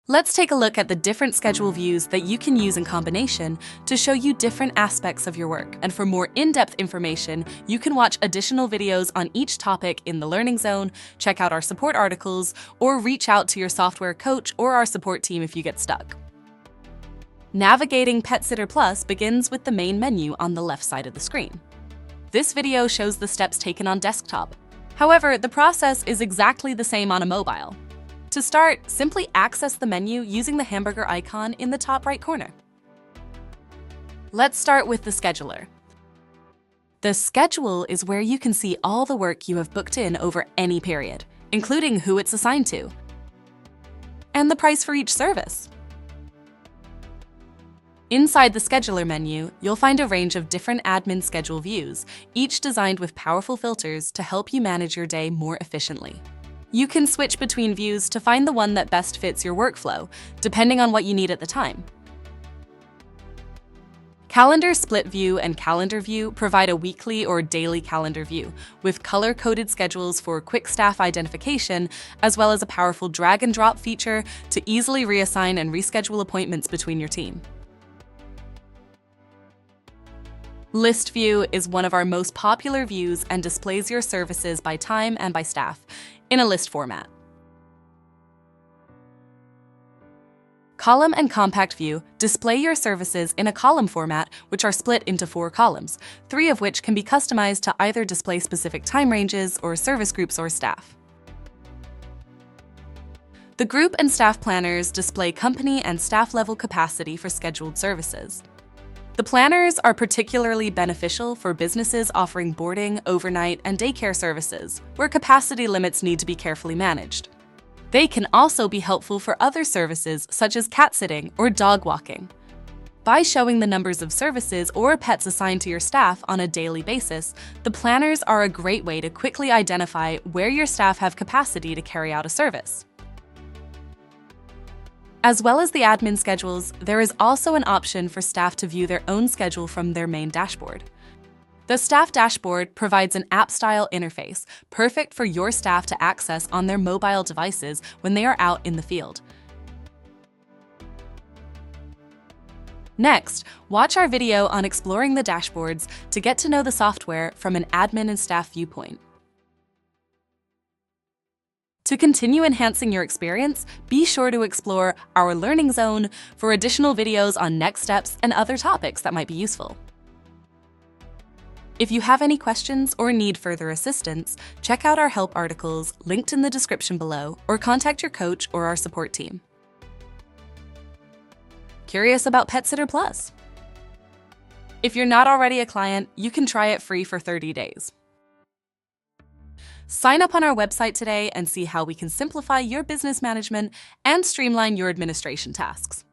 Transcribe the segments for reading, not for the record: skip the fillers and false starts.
Let's take a look at the different schedule views that you can use in combination to show you different aspects of your work. And for more in-depth information, you can watch additional videos on each topic in the Learning Zone, check out our support articles, or reach out to your software coach or our support team if you get stuck. Navigating PetSitter Plus begins with the main menu on the left side of the screen. This video shows the steps taken on desktop. However, the process is exactly the same on a mobile. To start, simply access the menu using the hamburger icon in the top right corner. Let's start with the scheduler. The schedule is where you can see all the work you have booked in over any period, including who it's assigned to, and the price for each service. Inside the scheduler menu, you'll find a range of different admin schedule views, each designed with powerful filters to help you manage your day more efficiently. You can switch between views to find the one that best fits your workflow, depending on what you need at the time. Calendar Split View and Calendar View provide a weekly or daily calendar view, with color-coded schedules for quick staff identification, as well as a powerful drag-and-drop feature to easily reassign and reschedule appointments between your team. List View is one of our most popular views and displays your services by time and by staff in a list format. Column and Compact View display your services in a column format, which are split into 4 columns, 3 of which can be customized to either display specific time ranges or service groups or staff. The Group and Staff Planners display company and staff level capacity for scheduled services. The planners are particularly beneficial for businesses offering boarding, overnight, and daycare services, where capacity limits need to be carefully managed. They can also be helpful for other services such as cat sitting or dog walking. By showing the numbers of services or pets assigned to your staff on a daily basis, the planners are a great way to quickly identify where your staff have capacity to carry out a service. As well as the admin schedules, there is also an option for staff to view their own schedule from their main dashboard. The Staff Dashboard provides an app-style interface, perfect for your staff to access on their mobile devices when they are out in the field. Next, watch our video on exploring the dashboards to get to know the software from an admin and staff viewpoint. To continue enhancing your experience, be sure to explore our Learning Zone for additional videos on next steps and other topics that might be useful. If you have any questions or need further assistance, check out our help articles linked in the description below or contact your coach or our support team. Curious about PetSitter Plus? If you're not already a client, you can try it free for 30 days. Sign up on our website today and see how we can simplify your business management and streamline your administration tasks.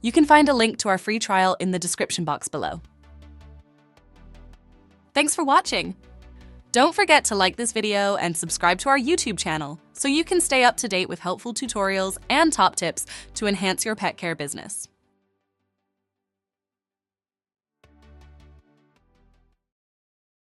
You can find a link to our free trial in the description box below. Thanks for watching! Don't forget to like this video and subscribe to our YouTube channel so you can stay up to date with helpful tutorials and top tips to enhance your pet care business.